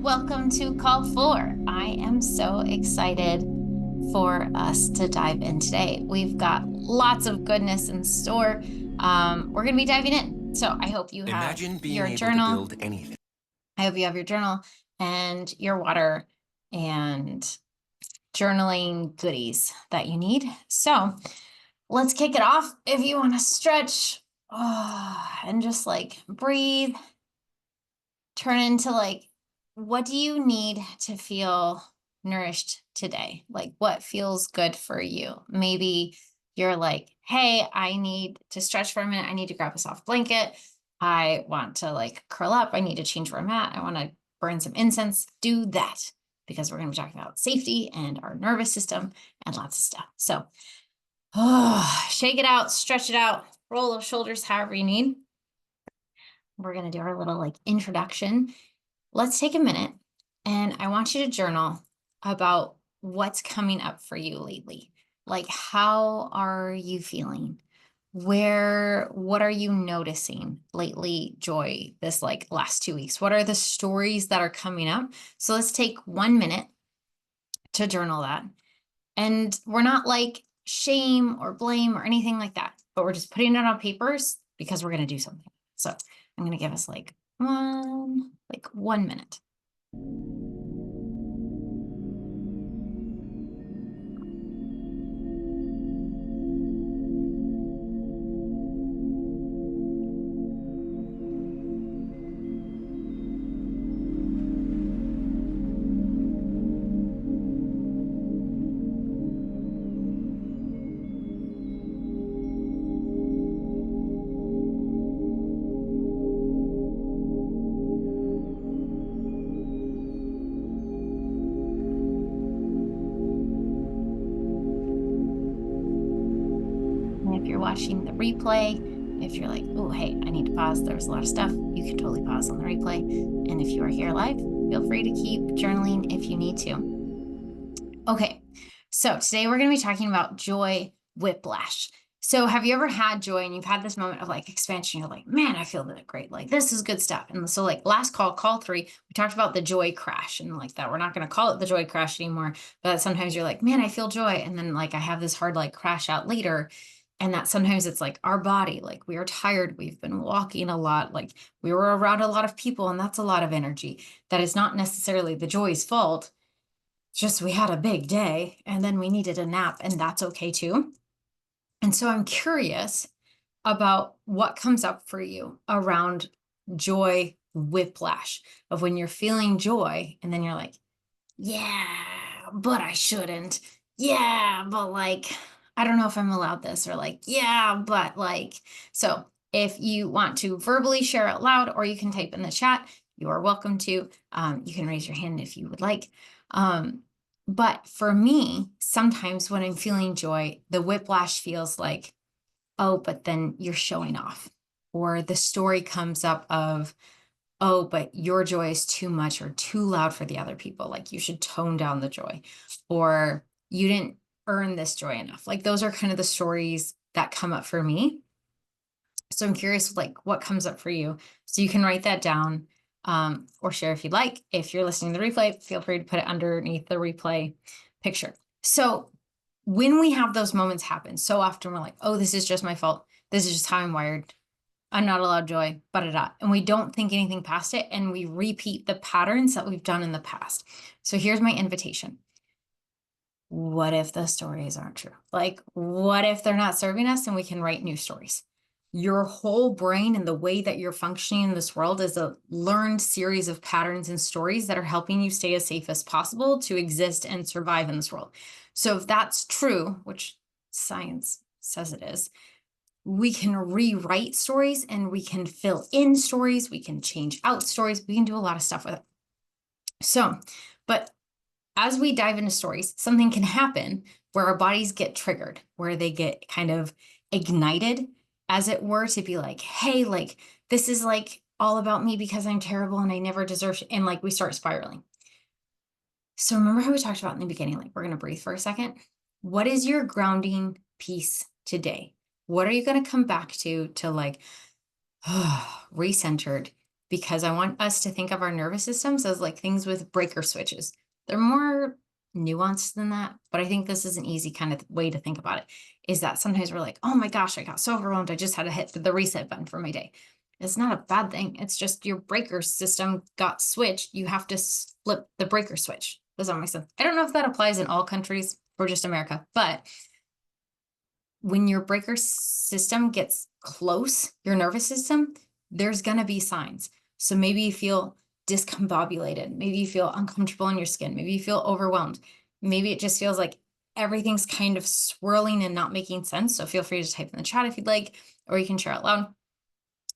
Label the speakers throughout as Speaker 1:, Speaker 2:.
Speaker 1: welcome to Call 4. I am so excited for us to dive in today. We've got lots of goodness in store. We're going to be diving in. So I hope you have your journal. I hope you have your journal and your water and journaling goodies that you need. So let's kick it off. If you want to stretch and just like breathe, turn into like, what do you need to feel nourished today? Like what feels good for you? Maybe you're like, hey, I need to stretch for a minute. I need to grab a soft blanket. I want to like curl up. I need to change for a mat. I want to burn some incense. Do that because we're going to be talking about safety and our nervous system and lots of stuff. So shake it out, stretch it out, roll those shoulders however you need. We're going to do our little like introduction. Let's take a minute and I want you to journal about what's coming up for you lately. Like, how are you feeling? What are you noticing lately, Joy, this like last 2 weeks? What are the stories that are coming up? So let's take 1 minute to journal that. And we're not like shame or blame or anything like that, but we're just putting it on papers because we're going to do something. So I'm going to give us like 1 minute. If you're watching the replay, if you're like, oh, hey, I need to pause, there's a lot of stuff, you can totally pause on the replay. And if you are here live, feel free to keep journaling if you need to. Okay, so today we're going to be talking about joy whiplash. So have you ever had joy and you've had this moment of like expansion? You're like, man, I feel great. Like this is good stuff. And so like last call 3, we talked about the joy crash and like that. We're not going to call it the joy crash anymore, but sometimes you're like, man, I feel joy. And then like I have this hard like crash out later. And that sometimes it's like our body, like we are tired. We've been walking a lot, like we were around a lot of people and that's a lot of energy. That is not necessarily the joy's fault. Just we had a big day and then we needed a nap and that's okay too. And so I'm curious about what comes up for you around joy whiplash of when you're feeling joy and then you're like, yeah, but I shouldn't. Yeah, but like, I don't know if I'm allowed this or like, yeah, but like, so if you want to verbally share out loud or you can type in the chat, you are welcome to. You can raise your hand if you would like. But for me, sometimes when I'm feeling joy, the whiplash feels like, oh, but then you're showing off. Or the story comes up of, oh, but your joy is too much or too loud for the other people. Like you should tone down the joy. Or you didn't earn this joy enough. Like those are kind of the stories that come up for me. So I'm curious, like what comes up for you? So you can write that down or share if you'd like. If you're listening to the replay, feel free to put it underneath the replay picture. So when we have those moments happen, so often we're like, oh, this is just my fault. This is just how I'm wired. I'm not allowed joy, and we don't think anything past it. And we repeat the patterns that we've done in the past. So here's my invitation. What if the stories aren't true? Like, what if they're not serving us and we can write new stories? Your whole brain and the way that you're functioning in this world is a learned series of patterns and stories that are helping you stay as safe as possible to exist and survive in this world. So if that's true, which science says it is, we can rewrite stories and we can fill in stories. We can change out stories. We can do a lot of stuff with it. So, but as we dive into stories, something can happen where our bodies get triggered, where they get kind of ignited, as it were, to be like, hey, like, this is like all about me because I'm terrible and I never deserve, and like we start spiraling. So remember how we talked about in the beginning, like we're going to breathe for a second. What is your grounding piece today? What are you going to come back to like recentered, because I want us to think of our nervous systems as like things with breaker switches. They're more nuanced than that, but I think this is an easy kind of way to think about it, is that sometimes we're like, oh my gosh, I got so overwhelmed. I just had to hit the reset button for my day. It's not a bad thing. It's just your breaker system got switched. You have to flip the breaker switch. Does that make sense? I don't know if that applies in all countries or just America, but when your breaker system gets close, your nervous system, there's going to be signs. So maybe you feel discombobulated. Maybe you feel uncomfortable in your skin. Maybe you feel overwhelmed. Maybe it just feels like everything's kind of swirling and not making sense. So feel free to type in the chat if you'd like, or you can share out loud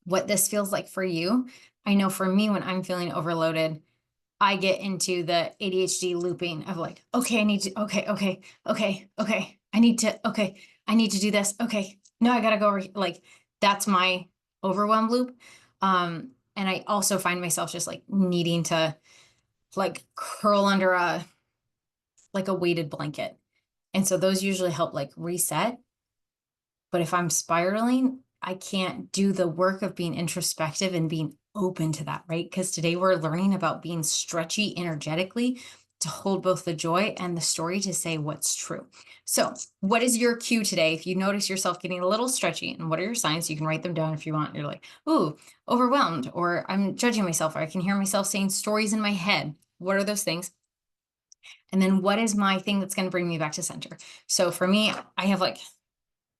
Speaker 1: what this feels like for you. I know for me, when I'm feeling overloaded, I get into the ADHD looping of like, okay, I need to, okay, I need to do this. Okay, no, I gotta go. Like, that's my overwhelm loop. And I also find myself just like needing to like curl under a weighted blanket. And so those usually help like reset. But if I'm spiraling, I can't do the work of being introspective and being open to that, right? Because today we're learning about being stretchy energetically to hold both the joy and the story to say what's true. So what is your cue today? If you notice yourself getting a little stretchy, and what are your signs? You can write them down if you want. You're like, ooh, overwhelmed, or I'm judging myself, or I can hear myself saying stories in my head. What are those things? And then what is my thing that's going to bring me back to center? So for me, I have like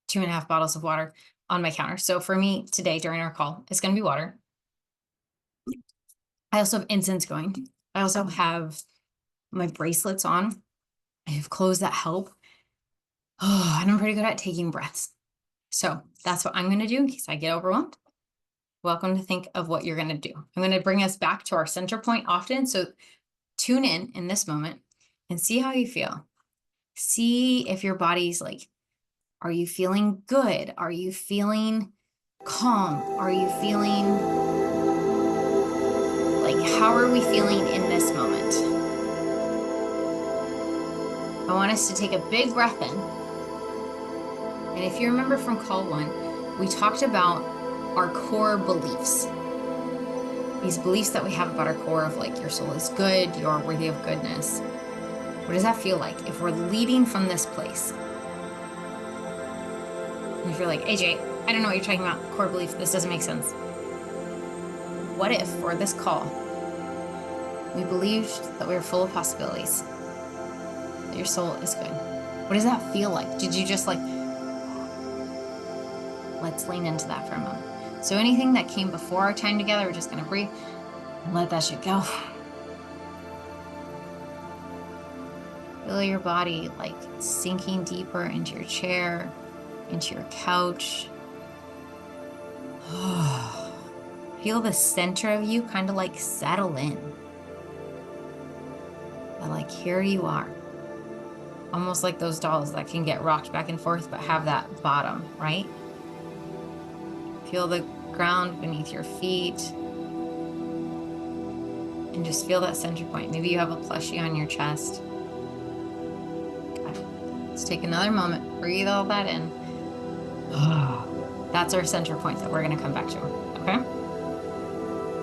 Speaker 1: 2.5 bottles of water on my counter. So for me today during our call, it's going to be water. I also have incense going. I also have my bracelets on. I have clothes that help. Oh, and I'm pretty good at taking breaths. So that's what I'm going to do in case I get overwhelmed. Welcome to think of what you're going to do. I'm going to bring us back to our center point often. So tune in this moment and see how you feel. See if your body's like, are you feeling good? Are you feeling calm? Are you feeling like, how are we feeling in this moment? I want us to take a big breath in. And if you remember from call 1, we talked about our core beliefs. These beliefs that we have about our core of like, your soul is good, you're worthy of goodness. What does that feel like if we're leading from this place? And if you're like, AJ, I don't know what you're talking about, core belief, this doesn't make sense. What if for this call, we believed that we were full of possibilities, that your soul is good? What does that feel like? Did you just like, let's lean into that for a moment. So anything that came before our time together, we're just going to breathe and let that shit go. Feel your body like sinking deeper into your chair, into your couch. Feel the center of you kind of like settle in. And like, here you are. Almost like those dolls that can get rocked back and forth, but have that bottom, right? Feel the ground beneath your feet. And just feel that center point. Maybe you have a plushie on your chest. Let's take another moment. Breathe all that in. That's our center point that we're going to come back to. Okay?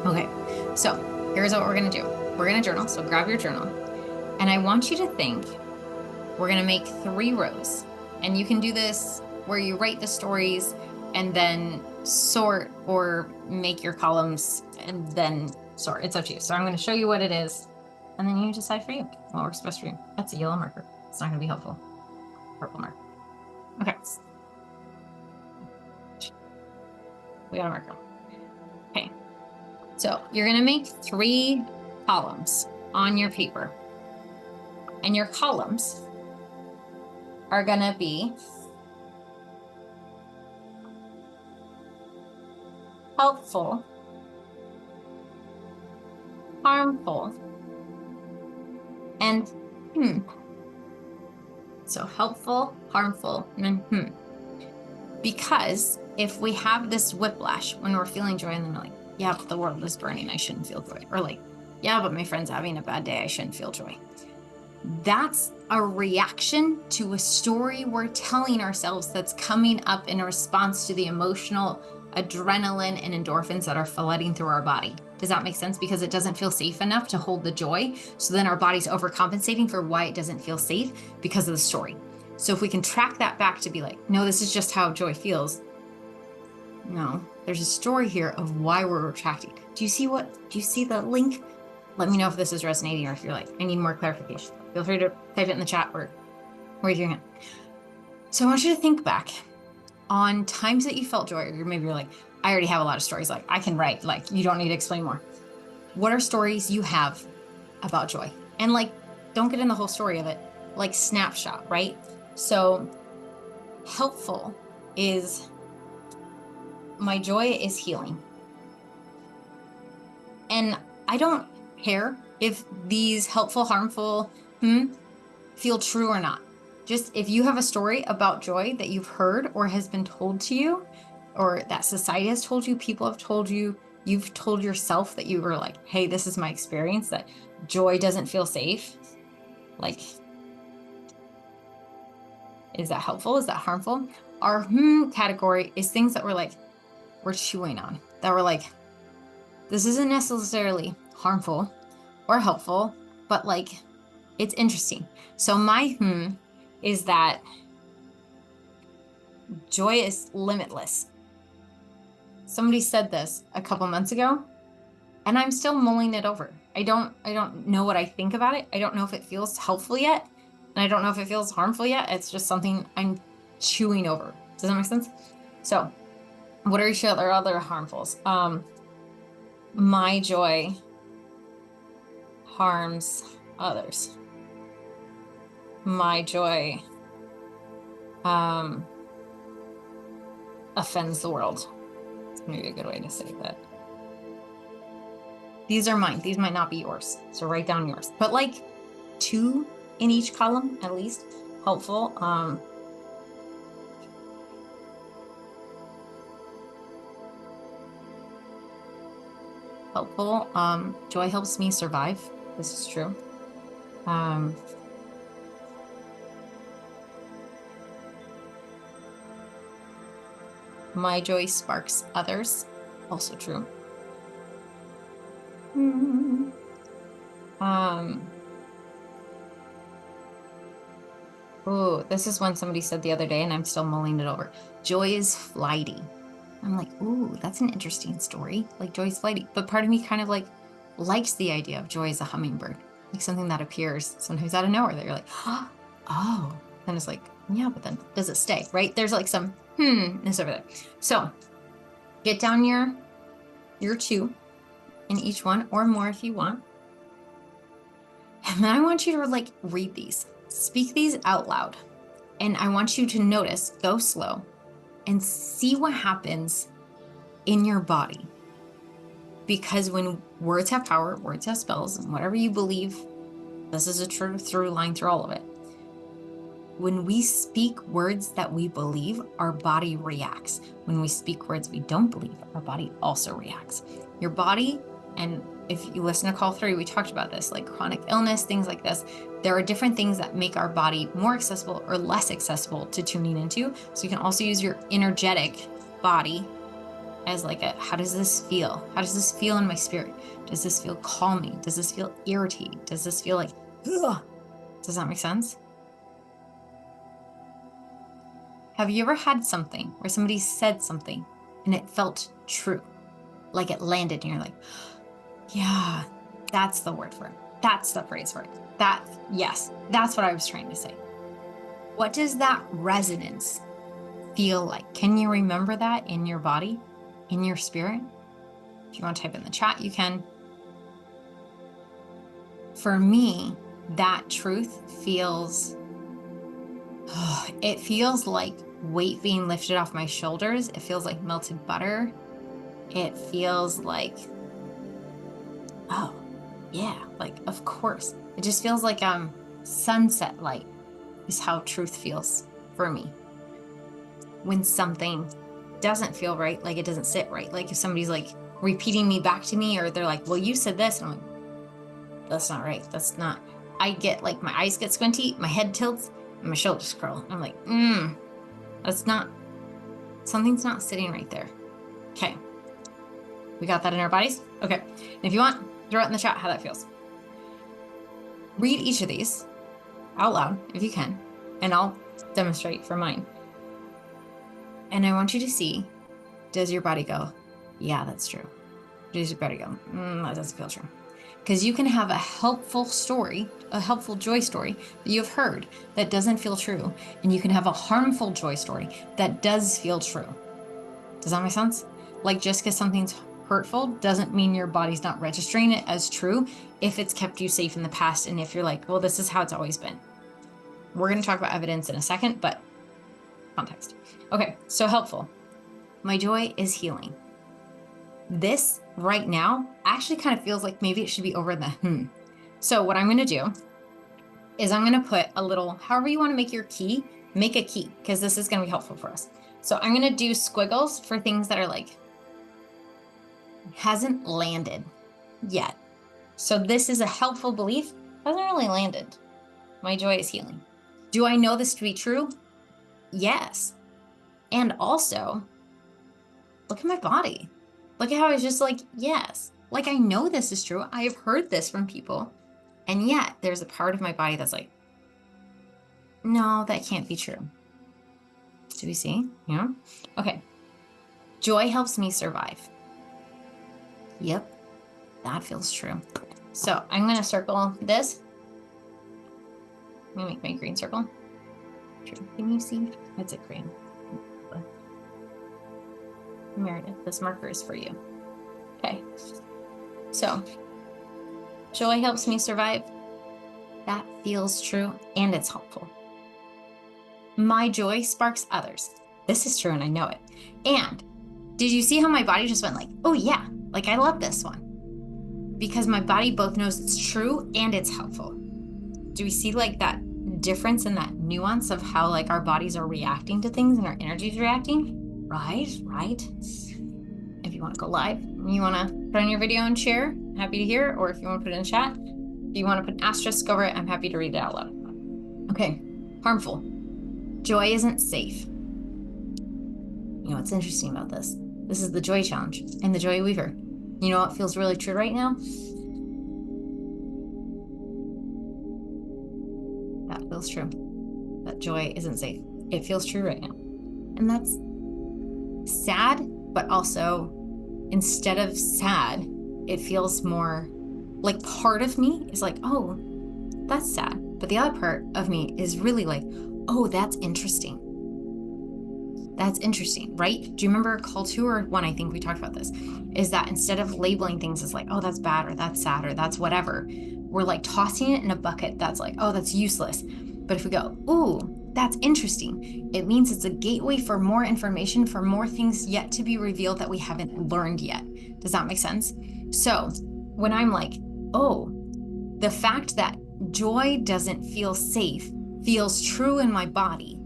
Speaker 1: Okay. So here's what we're going to do. We're going to journal. So grab your journal. And I want you to think, we're going to make 3 rows. And you can do this where you write the stories and then sort, or make your columns and then sort. It's up to you. So I'm going to show you what it is, and then you decide for you what works best for you. That's a yellow marker. It's not going to be helpful. Purple marker. Okay. We got a marker. Okay. So you're going to make 3 columns on your paper. And your columns are going to be helpful, harmful, and So helpful, harmful, and then Because if we have this whiplash when we're feeling joy and then we're like, yeah, but the world is burning, I shouldn't feel joy. Or like, yeah, but my friend's having a bad day, I shouldn't feel joy. That's a reaction to a story we're telling ourselves that's coming up in response to the emotional adrenaline and endorphins that are flooding through our body. Does that make sense? Because it doesn't feel safe enough to hold the joy. So then our body's overcompensating for why it doesn't feel safe because of the story. So if we can track that back to be like, no, this is just how joy feels. No, there's a story here of why we're retracting. Do you see the link? Let me know if this is resonating or if you're like, I need more clarification. Feel free to type it in the chat or raise your hand. So I want you to think back on times that you felt joy, or maybe you're like, I already have a lot of stories. Like I can write, like you don't need to explain more. What are stories you have about joy? And like, don't get in the whole story of it, like snapshot, right? So helpful is, my joy is healing. And I don't care if these helpful, harmful, feel true or not. Just if you have a story about joy that you've heard or has been told to you, or that society has told you, people have told you, you've told yourself that you were like, hey, this is my experience, that joy doesn't feel safe. Like, is that helpful? Is that harmful? Our category is things that we're chewing on, that we're like, this isn't necessarily harmful or helpful, but like, it's interesting. So my is that joy is limitless. Somebody said this a couple months ago, and I'm still mulling it over. I don't know what I think about it. I don't know if it feels helpful yet, and I don't know if it feels harmful yet. It's just something I'm chewing over. Does that make sense? So what are your other harmfuls? My joy harms others. My joy offends the world. It's maybe a good way to say that. These are mine. These might not be yours. So write down yours. But like 2 in each column, at least. Helpful. Helpful. Joy helps me survive. This is true. My joy sparks others. Also true. Oh, this is one somebody said the other day, and I'm still mulling it over. Joy is flighty. I'm like, ooh, that's an interesting story. Like joy is flighty. But part of me kind of like likes the idea of joy as a hummingbird, like something that appears sometimes out of nowhere that you're like, oh, and it's like, yeah, but then does it stay, right? There's like some this over there. So get down your 2 in each one, or more if you want. And then I want you to like read these, speak these out loud. And I want you to notice, go slow, and see what happens in your body. Because when words have power, words have spells, and whatever you believe, this is a true through line through all of it. When we speak words that we believe, our body reacts. When we speak words we don't believe, our body also reacts. Your body, and if you listen to Call 3, we talked about this, like chronic illness, things like this. There are different things that make our body more accessible or less accessible to tuning into. So you can also use your energetic body as like a, how does this feel? How does this feel in my spirit? Does this feel calming? Does this feel irritating? Does this feel like, ugh? Does that make sense? Have you ever had something where somebody said something and it felt true? Like it landed and you're like, yeah, that's the word for it. That's the phrase for it. Yes, that's what I was trying to say. What does that resonance feel like? Can you remember that in your body, in your spirit? If you want to type in the chat, you can. For me, that truth feels, it feels like weight being lifted off my shoulders. It feels like melted butter. It feels like, oh yeah, like of course. It just feels like sunset light is how truth feels for me. When something doesn't feel right, like it doesn't sit right, like if somebody's like repeating me back to me, or they're like, well, you said this, and I'm like, that's not right. That's not. I get like, my eyes get squinty, my head tilts, and my shoulders curl. I'm like, that's not, something's not sitting right there. Okay. We got that in our bodies? Okay. And if you want, throw it in the chat how that feels. Read each of these out loud if you can, and I'll demonstrate for mine. And I want you to see, does your body go, yeah, that's true? Does your body go, that doesn't feel true? Because you can have a helpful story, a helpful joy story that you've heard that doesn't feel true. And you can have a harmful joy story that does feel true. Does that make sense? Like, just because something's hurtful doesn't mean your body's not registering it as true if it's kept you safe in the past. And if you're like, well, this is how it's always been. We're going to talk about evidence in a second, but context. Okay, so helpful. My joy is healing. This right now actually kind of feels like maybe it should be over the So what I'm going to do is I'm going to put a little, however you want to make your key, make a key, because this is going to be helpful for us. So I'm going to do squiggles for things that are like, hasn't landed yet. So this is a helpful belief, hasn't really landed. My joy is healing. Do I know this to be true? Yes. And also, look at my body. Look at how it's just like, yes. Like, I know this is true. I have heard this from people. And yet there's a part of my body that's like, no, that can't be true. Do we see? Yeah. Okay. Joy helps me survive. Yep. That feels true. So I'm going to circle this. I'm going to make my green circle. Can you see? It's a green. Meredith, this marker is for you. Okay. So, joy helps me survive. That feels true, and it's helpful. My joy sparks others. This is true, and I know it. And did you see how my body just went like, oh yeah, like I love this one? Because my body both knows it's true and it's helpful. Do we see like that difference and that nuance of how like our bodies are reacting to things and our energy is reacting? Right. If you want to go live, you want to put on your video and share, happy to hear. Or if you want to put it in chat, if you want to put an asterisk over it, I'm happy to read it out loud. Okay, harmful. Joy isn't safe. You know what's interesting about this? This is the joy challenge and the joy weaver. You know what feels really true right now? That feels true. That joy isn't safe. It feels true right now. And that's sad, but also instead of sad, it feels more like part of me is like, oh, that's sad. But the other part of me is really like, oh, that's interesting. That's interesting, right? Do you remember call 2 or 1? I think we talked about this, is that instead of labeling things as like, oh, that's bad or that's sad or that's whatever, we're like tossing it in a bucket that's like, oh, that's useless. But if we go, ooh, that's interesting, it means it's a gateway for more information, for more things yet to be revealed that we haven't learned yet. Does that make sense? So when I'm like, oh, the fact that joy doesn't feel safe feels true in my body,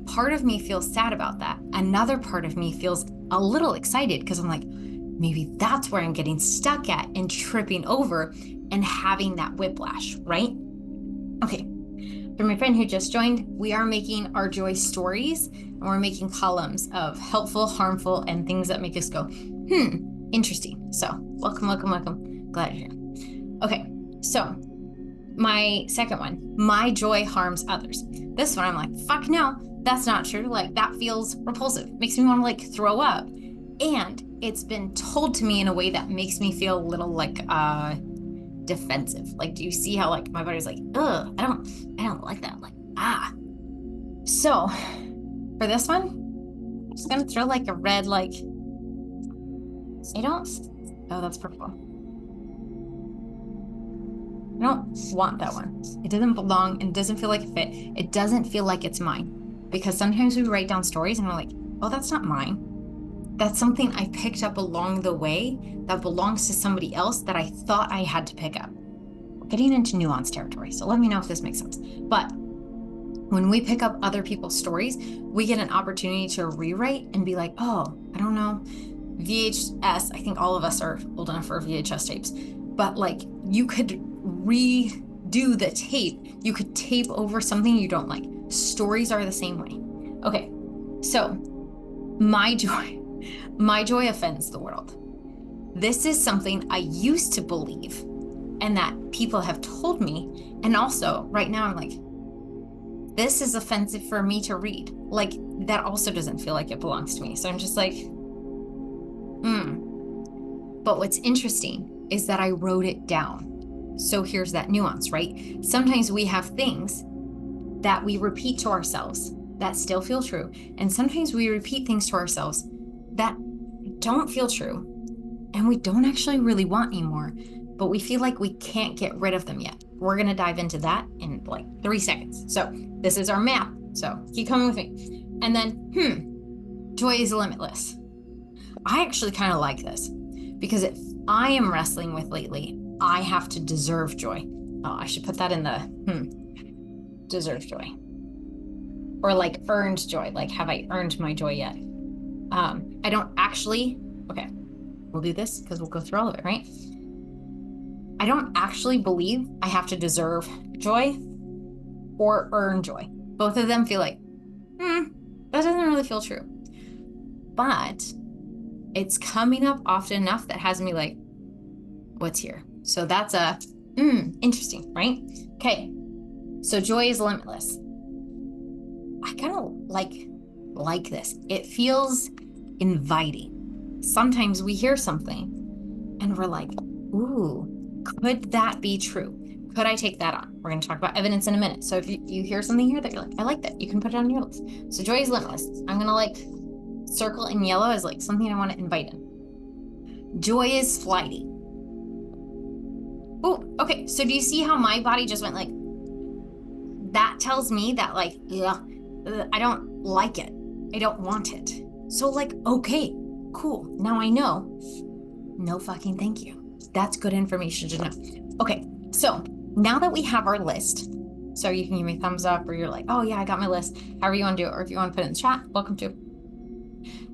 Speaker 1: part of me feels sad about that. Another part of me feels a little excited because I'm like, maybe that's where I'm getting stuck at and tripping over and having that whiplash, right? Okay. For my friend who just joined, we are making our joy stories, and we're making columns of helpful, harmful, and things that make us go, interesting. So welcome. Glad you're here. Okay, so my second one, my joy harms others. This one I'm like, fuck no, that's not true. Like, that feels repulsive. Makes me want to like throw up. And it's been told to me in a way that makes me feel a little like defensive. Like, do you see how like my body's like, ugh, I don't like that. Like, So for this one, I'm just gonna throw like a red, like, oh, that's purple. I don't want that one. It doesn't belong and doesn't feel like a fit. It doesn't feel like it's mine. Because sometimes we write down stories and we're like, oh, that's not mine. That's something I picked up along the way that belongs to somebody else that I thought I had to pick up. We're getting into nuanced territory, so let me know if this makes sense. But when we pick up other people's stories, we get an opportunity to rewrite and be like, oh, I don't know, VHS, I think all of us are old enough for VHS tapes, but like you could redo the tape. You could tape over something you don't like. Stories are the same way. Okay, so my joy My joy offends the world. This is something I used to believe and that people have told me. And also right now I'm like, this is offensive for me to read. Like, that also doesn't feel like it belongs to me. So I'm just like, But what's interesting is that I wrote it down. So here's that nuance, right? Sometimes we have things that we repeat to ourselves that still feel true. And sometimes we repeat things to ourselves that don't feel true and we don't actually really want anymore, but we feel like we can't get rid of them yet. We're going to dive into that in like 3 seconds. So this is our map. So keep coming with me. And then, joy is limitless. I actually kind of like this because if I am wrestling with lately, I have to deserve joy. Oh, I should put that in the deserve joy. Or like earned joy. Like, have I earned my joy yet? I don't actually, okay, we'll do this because we'll go through all of it, right? I don't actually believe I have to deserve joy or earn joy. Both of them feel like, that doesn't really feel true. But it's coming up often enough that has me like, what's here? So that's interesting, right? Okay, so joy is limitless. I kind of like this. It feels inviting. Sometimes we hear something and we're like, ooh, could that be true? Could I take that on? We're going to talk about evidence in a minute. So if you hear something here that you're like, I like that, you can put it on your list. So joy is limitless. I'm going to like circle in yellow as like something I want to invite in. Joy is flighty. Oh, okay. So do you see how my body just went like, that tells me that like, I don't like it. I don't want it. So like, okay, cool. Now I know. No fucking thank you. That's good information to know. Okay, so now that we have our list, so you can give me a thumbs up or you're like, oh yeah, I got my list. However you want to do it. Or if you want to put it in the chat, welcome to.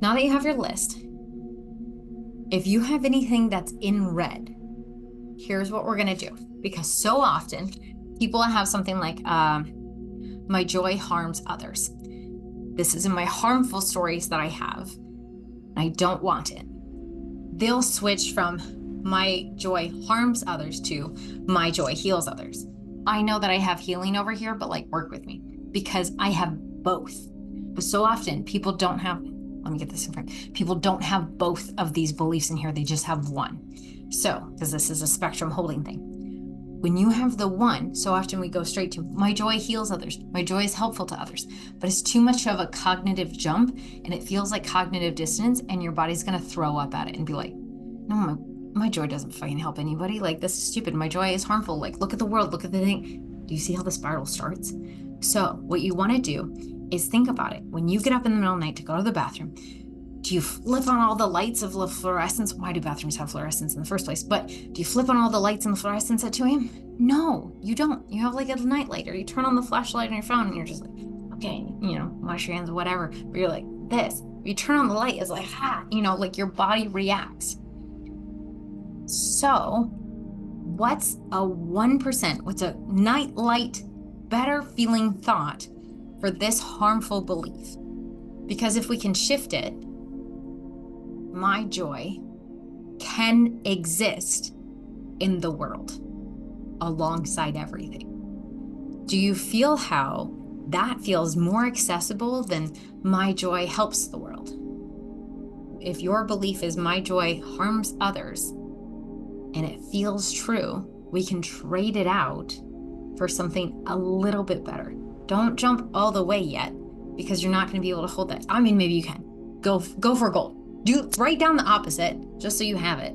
Speaker 1: Now that you have your list, if you have anything that's in red, here's what we're going to do. Because so often people have something like, my joy harms others. This is in my harmful stories that I have. I don't want it. They'll switch from my joy harms others to my joy heals others. I know that I have healing over here, but like, work with me because I have both. But so often people don't have, let me get this in front. People don't have both of these beliefs in here. They just have one. So, because this is a spectrum holding thing. When you have the one, so often we go straight to my joy heals others. My joy is helpful to others, but it's too much of a cognitive jump and it feels like cognitive dissonance and your body's going to throw up at it and be like, no, my joy doesn't fucking help anybody. Like, this is stupid. My joy is harmful. Like, look at the world. Look at the thing. Do you see how the spiral starts? So what you want to do is think about it. When you get up in the middle of the night to go to the bathroom, do you flip on all the lights of the fluorescence? Why do bathrooms have fluorescence in the first place? But do you flip on all the lights and the fluorescence at 2 a.m.? No, you don't. You have like a night light, or you turn on the flashlight on your phone and you're just like, okay, wash your hands, whatever. But you're like, this. You turn on the light, it's like, like your body reacts. So what's a 1%? What's a night light, better feeling thought for this harmful belief? Because if we can shift it, my joy can exist in the world alongside everything. Do you feel how that feels more accessible than my joy helps the world? If your belief is my joy harms others and it feels true, we can trade it out for something a little bit better. Don't jump all the way yet because you're not going to be able to hold that. I mean, maybe you can. Go for gold. Write down the opposite just so you have it.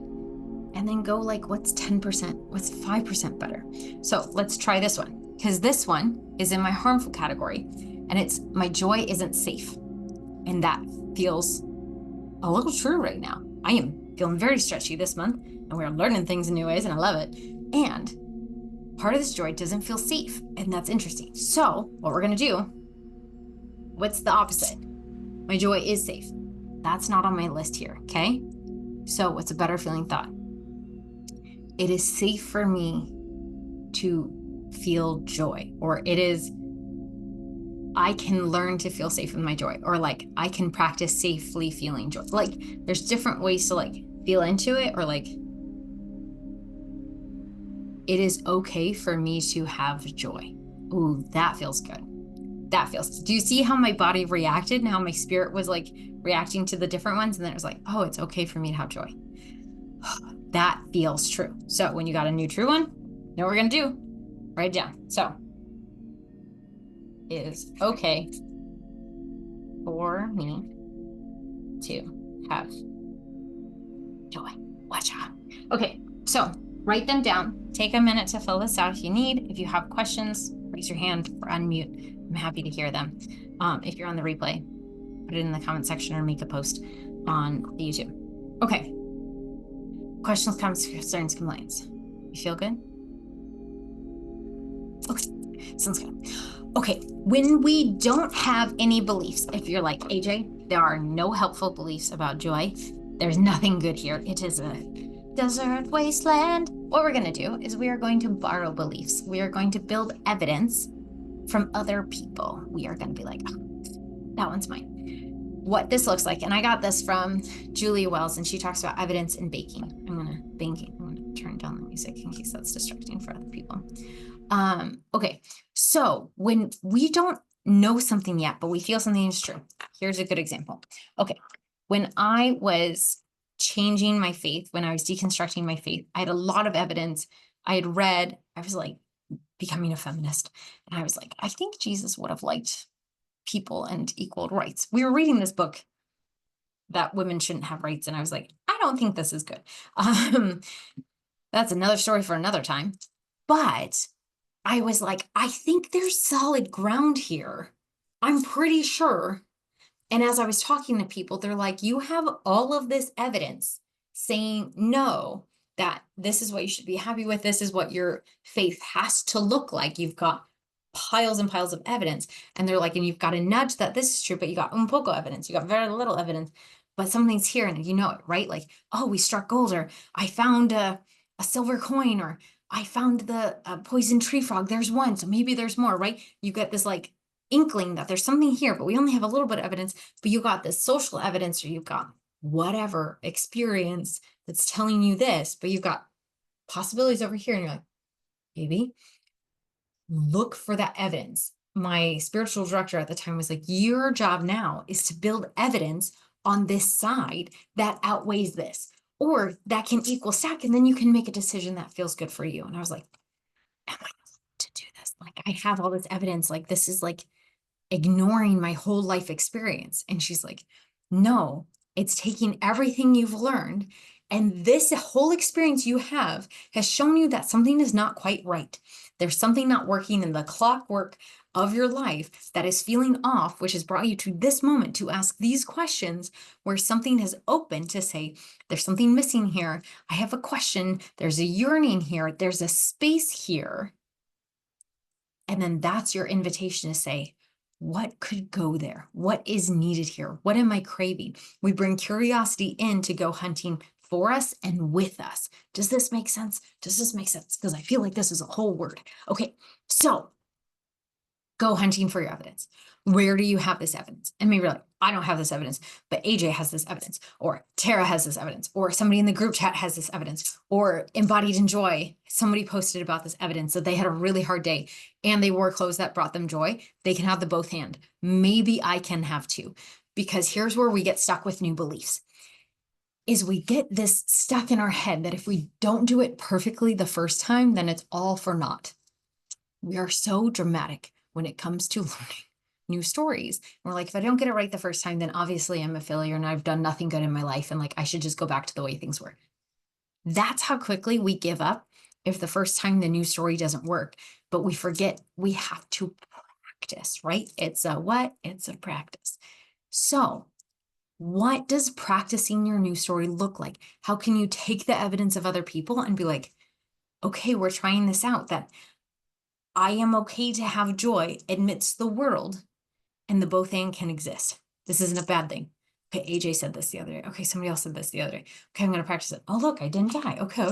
Speaker 1: And then go like, what's 10%? What's 5% better? So let's try this one, because this one is in my harmful category and it's my joy isn't safe. And that feels a little true right now. I am feeling very stretchy this month and we're learning things in new ways and I love it. And part of this joy doesn't feel safe. And that's interesting. So what we're going to do, what's the opposite? My joy is safe. That's not on my list here, okay? So what's a better feeling thought? It is safe for me to feel joy, or it is I can learn to feel safe with my joy, or like I can practice safely feeling joy. Like there's different ways to like feel into it, or like it is okay for me to have joy. Ooh, that feels good. That feels, do you see how my body reacted and how my spirit was like reacting to the different ones? And then it was like, oh, it's okay for me to have joy. That feels true. So when you got a new true one, you know what we're going to do? Write it down. So it is okay for me to have joy. Watch out. Okay, so write them down. Take a minute to fill this out if you need. If you have questions, raise your hand or unmute. I'm happy to hear them. If you're on the replay, put it in the comment section or make a post on the YouTube. Okay. Questions, comments, concerns, complaints. You feel good? Okay, sounds good. Okay, when we don't have any beliefs, if you're like, AJ, there are no helpful beliefs about joy, there's nothing good here. It is a desert wasteland. What we're going to do is we are going to borrow beliefs. We are going to build evidence from other people. We are going to be like, oh, that one's mine. What this looks like, and I got this from Julia Wells, and she talks about evidence in baking. I'm gonna turn down the music in case that's distracting for other people. Okay, so when we don't know something yet, but we feel something is true, here's a good example. Okay, when I was changing my faith, when I was deconstructing my faith, I had a lot of evidence. I had read, I was like becoming a feminist, and I was like, I think Jesus would have liked people and equal rights. We were reading this book that women shouldn't have rights, and I was like, I don't think this is good. That's another story for another time. But I was like, I think there's solid ground here. I'm pretty sure. And as I was talking to people, they're like, you have all of this evidence saying no, that this is what you should be happy with. This is what your faith has to look like. You've got piles and piles of evidence. And they're like, and you've got a nudge that this is true, but you got un poco evidence. You got very little evidence, but something's here and you know it, right? Like, oh, we struck gold, or I found a silver coin, or I found the poison tree frog. There's one, so maybe there's more, right? You get this like inkling that there's something here, but we only have a little bit of evidence, but you got this social evidence, or you've got whatever experience that's telling you this, but you've got possibilities over here. And you're like, maybe look for that evidence. My spiritual director at the time was like, your job now is to build evidence on this side that outweighs this, or that can equal stack. And then you can make a decision that feels good for you. And I was like, am I to do this? Like, I have all this evidence. Like, this is like ignoring my whole life experience. And she's like, no, it's taking everything you've learned. And this whole experience you have has shown you that something is not quite right. There's something not working in the clockwork of your life that is feeling off, which has brought you to this moment to ask these questions, where something has opened to say, there's something missing here. I have a question. There's a yearning here. There's a space here. And then that's your invitation to say, what could go there? What is needed here? What am I craving? We bring curiosity in to go hunting for us and with us. Does this make sense? Does this make sense? Because I feel like this is a whole word. Okay, so go hunting for your evidence. Where do you have this evidence? And maybe you're like, I don't have this evidence, but AJ has this evidence, or Tara has this evidence, or somebody in the group chat has this evidence, or Embodied in Joy, somebody posted about this evidence that they had a really hard day and they wore clothes that brought them joy. They can have the both hand. Maybe I can have too, because here's where we get stuck with new beliefs. Is we get this stuck in our head that if we don't do it perfectly the first time, then it's all for naught. We are so dramatic when it comes to learning new stories. And we're like, if I don't get it right the first time, then obviously I'm a failure and I've done nothing good in my life. And like, I should just go back to the way things were. That's how quickly we give up if the first time the new story doesn't work. But we forget we have to practice, right? It's a what? It's a practice. So what does practicing your new story look like? How can you take the evidence of other people and be like, okay, we're trying this out, that I am okay to have joy amidst the world, and the both and can exist. This isn't a bad thing. Okay, AJ said this the other day. Okay, somebody else said this the other day. Okay, I'm going to practice it. Oh, look, I didn't die. Okay.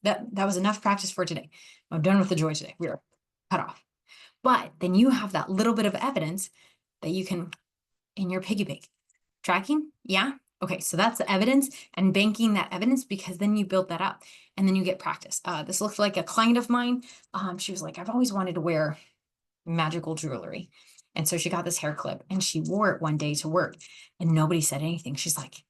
Speaker 1: That was enough practice for today. I'm done with the joy today. We are cut off. But then you have that little bit of evidence that you can in your piggy bank. Tracking? Yeah. Okay, so that's the evidence and banking that evidence, because then you build that up and then you get practice. This looks like a client of mine. She was like, I've always wanted to wear magical jewelry. And so she got this hair clip and she wore it one day to work and nobody said anything. She's like,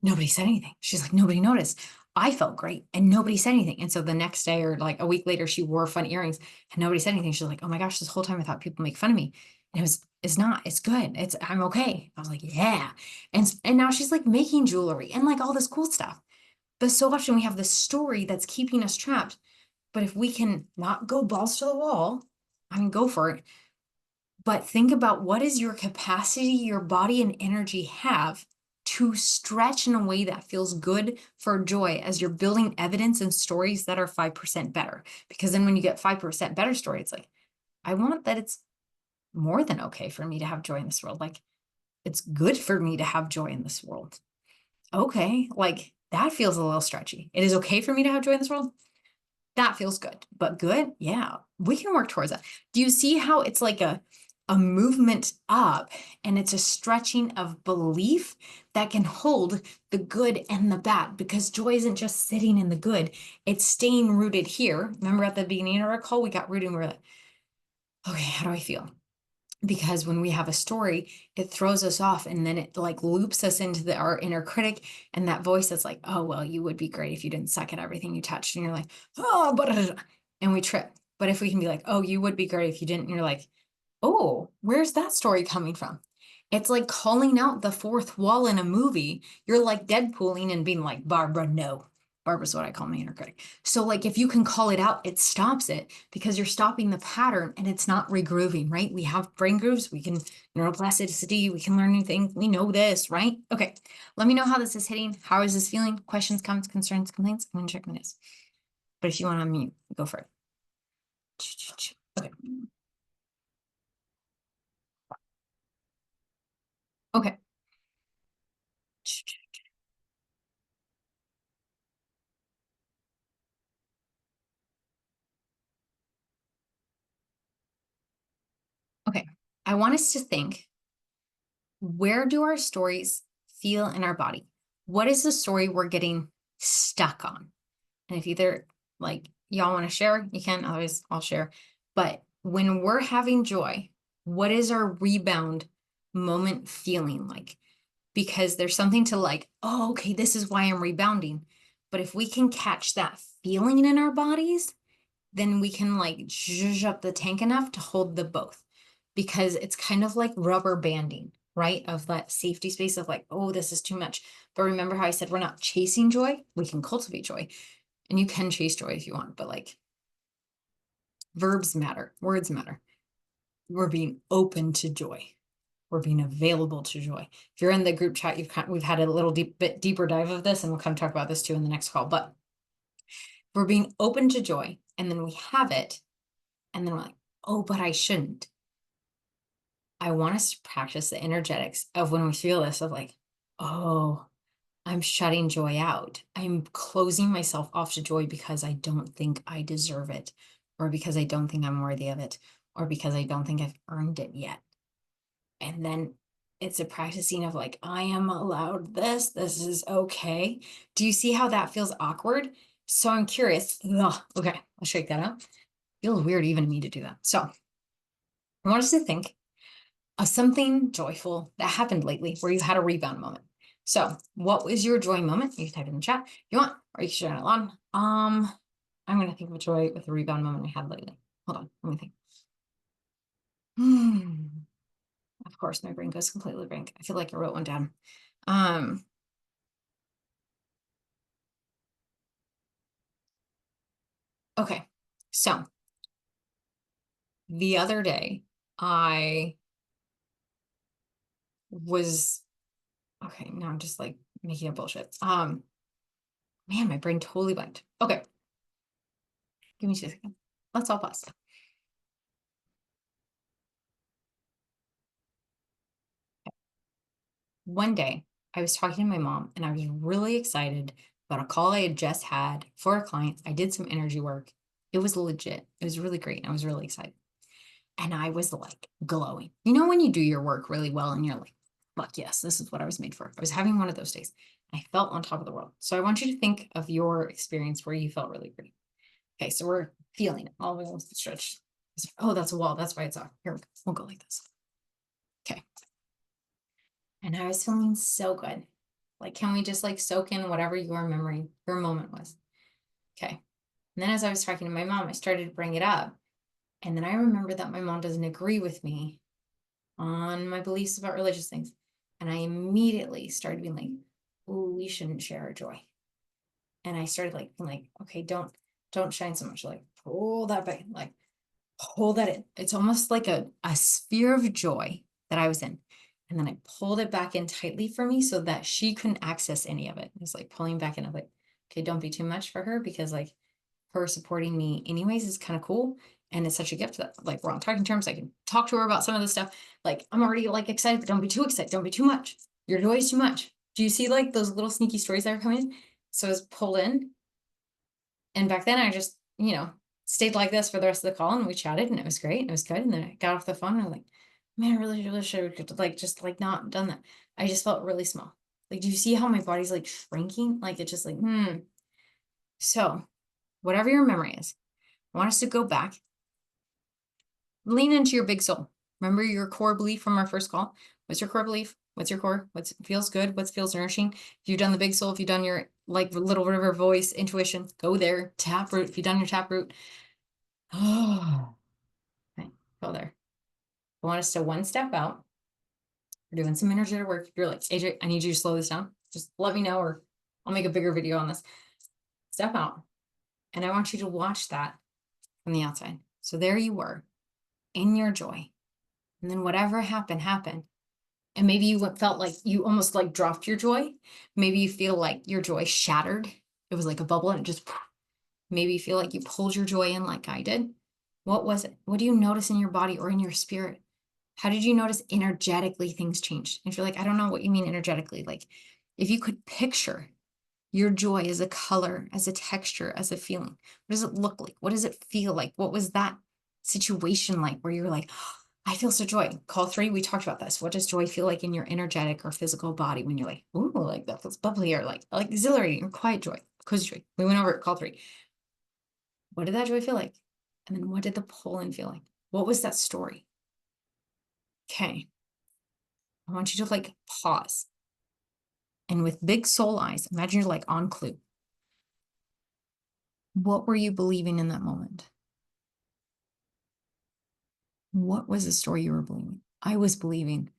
Speaker 1: nobody said anything. She's like, nobody noticed. I felt great and nobody said anything. And so the next day or like a week later, she wore fun earrings and nobody said anything. She's like, oh my gosh, this whole time I thought people make fun of me. And it's not, it's good. I'm okay. I was like, yeah. And now she's like making jewelry and like all this cool stuff. But so often we have this story that's keeping us trapped. But if we can not go balls to the wall, I mean, go for it. But think about what is your capacity, your body and energy have to stretch in a way that feels good for joy as you're building evidence and stories that are 5% better. Because then when you get 5% better story, it's like, I want that it's more than okay for me to have joy in this world. Like, it's good for me to have joy in this world. Okay, like that feels a little stretchy. It is okay for me to have joy in this world. That feels good, but good. Yeah, we can work towards that. Do you see how it's like a movement up and it's a stretching of belief that can hold the good and the bad, because joy isn't just sitting in the good, it's staying rooted here. Remember at the beginning of our call, we got rooted and we're like, okay, how do I feel? Because when we have a story, it throws us off and then it like loops us into our inner critic and that voice that's like, oh, well, you would be great if you didn't suck at everything you touched. And you're like, oh, and we trip. But if we can be like, oh, you would be great if you didn't, and you're like, oh, where's that story coming from? It's like calling out the fourth wall in a movie. You're like Deadpooling and being like, Barbara, no. Barbara's what I call my inner critic. So like if you can call it out, it stops it because you're stopping the pattern and it's not regrooving, right? We have brain grooves, we can neuroplasticity, we can learn new things. We know this, right? Okay. Let me know how this is hitting. How is this feeling? Questions, comments, concerns, complaints? I'm gonna check my notes. But if you want to unmute, go for it. Okay. Okay. Okay. I want us to think, where do our stories feel in our body? What is the story we're getting stuck on? And if either like y'all want to share, you can, otherwise I'll share. But when we're having joy, what is our rebound moment feeling like? Because there's something to like, oh, okay, this is why I'm rebounding. But if we can catch that feeling in our bodies, then we can like zhuzh up the tank enough to hold the both, because it's kind of like rubber banding, right? Of that safety space of like, oh, this is too much. But remember how I said we're not chasing joy, we can cultivate joy. And you can chase joy if you want, but like verbs matter, words matter. We're being open to joy. We're being available to joy. If you're in the group chat, we've had a little bit deeper dive of this, and we'll kind of talk about this too in the next call. But we're being open to joy, and then we have it, and then we're like, oh, but I shouldn't. I want us to practice the energetics of when we feel this of like, oh, I'm shutting joy out. I'm closing myself off to joy because I don't think I deserve it, or because I don't think I'm worthy of it, or because I don't think I've earned it yet. And then it's a practicing of like, I am allowed this. This is okay. Do you see how that feels awkward? So I'm curious. Ugh, okay, I'll shake that out. Feels weird even to me to do that. So I want us to think of something joyful that happened lately where you had a rebound moment. So what was your joy moment? You can type it in the chat if you want, or you can share it out loud. I'm going to think of a joy with a rebound moment I had lately. Hold on, let me think. Of course, my brain goes completely blank. I feel like I wrote one down. Okay, so the other day I was, okay, now I'm just like making up bullshit. Man, my brain totally blanked. Okay, give me 2 seconds. Let's all pause. One day I was talking to my mom and I was really excited about a call I had just had for a client. I did some energy work. It was legit. It was really great. I was really excited. And I was like glowing. You know, when you do your work really well and you're like, fuck yes, this is what I was made for. I was having one of those days. I felt on top of the world. So I want you to think of your experience where you felt really pretty. Okay, so we're feeling it all the way along the stretch. Oh, that's a wall. That's why it's off. Here, we'll go like this. Okay. And I was feeling so good. Like, can we just like soak in whatever your memory, your moment was? Okay. And then as I was talking to my mom, I started to bring it up. And then I remember that my mom doesn't agree with me on my beliefs about religious things. And I immediately started being like, "Ooh, we shouldn't share our joy." And I started like, okay, don't shine so much. Like, pull that back, like, pull that in. It's almost like a sphere of joy that I was in. And then I pulled it back in tightly for me so that she couldn't access any of it. It's like pulling back in. I'm like, okay, don't be too much for her, because like her supporting me anyways is kind of cool. And it's such a gift that like we're on talking terms. I can talk to her about some of this stuff. Like I'm already like excited, but don't be too excited. Don't be too much. Your joy is too much. Do you see like those little sneaky stories that are coming in? So I was pulled in. And back then I just, stayed like this for the rest of the call, and we chatted and it was great. And it was good. And then I got off the phone and I'm like, man, I really should have like just like not done that. I just felt really small. Like, do you see how my body's like shrinking? Like it's just like, So whatever your memory is, I want us to go back, lean into your big soul. Remember your core belief from our first call? What's your core belief? What's your core? What feels good? What feels nourishing? If you've done the big soul, if you've done your like little river voice, intuition, go there. Taproot. If you've done your taproot, oh, okay, go there. I want us to one step out. We're doing some energetic work. You're like, AJ, I need you to slow this down. Just let me know, or I'll make a bigger video on this. Step out. And I want you to watch that from the outside. So there you were in your joy. And then whatever happened, happened. And maybe you felt like you almost like dropped your joy. Maybe you feel like your joy shattered. It was like a bubble and it just, maybe you feel like you pulled your joy in like I did. What was it? What do you notice in your body or in your spirit? How did you notice energetically things changed? If you're like, I don't know what you mean energetically. Like if you could picture your joy as a color, as a texture, as a feeling, what does it look like? What does it feel like? What was that situation like where you're like, oh, I feel so joy? Call 3, we talked about this. What does joy feel like in your energetic or physical body when you're like, ooh, like that feels bubbly, or like exhilarating or quiet joy, cozy joy? We went over it, call 3. What did that joy feel like? And then what did the pull in feel like? What was that story? Okay. I want you to like pause. And with big soul eyes, imagine you're like on Clue. What were you believing in that moment? What was the story you were believing? I was believing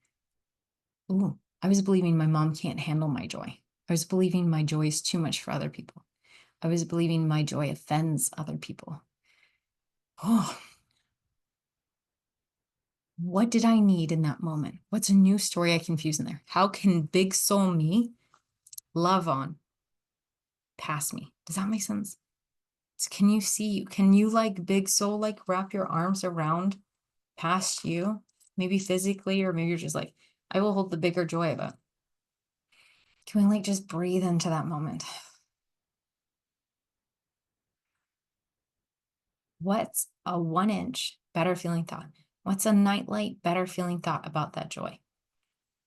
Speaker 1: my mom can't handle my joy. I was believing my joy is too much for other people. I was believing my joy offends other people. Oh, what did I need in that moment? What's a new story I can fuse in there? How can big soul me love on past me? Does that make sense? Can you like big soul, like wrap your arms around past you? Maybe physically, or maybe you're just like, I will hold the bigger joy of it. Can we like just breathe into that moment? What's a 1-inch better feeling thought? What's a nightlight better feeling thought about that joy?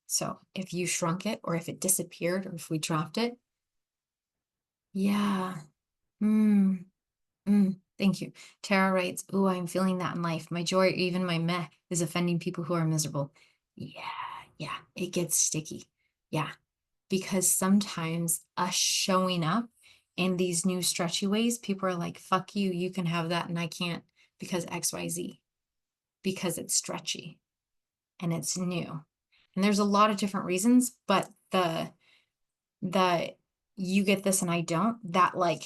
Speaker 1: So if you shrunk it, or if it disappeared, or if we dropped it, yeah. Thank you. Tara writes, "Ooh, I'm feeling that in life. My joy, or even my meh, is offending people who are miserable." Yeah, it gets sticky. Yeah, because sometimes us showing up in these new stretchy ways, people are like, fuck you, you can have that and I can't, because XYZ, because it's stretchy and it's new. And there's a lot of different reasons, but the you get this and I don't, that like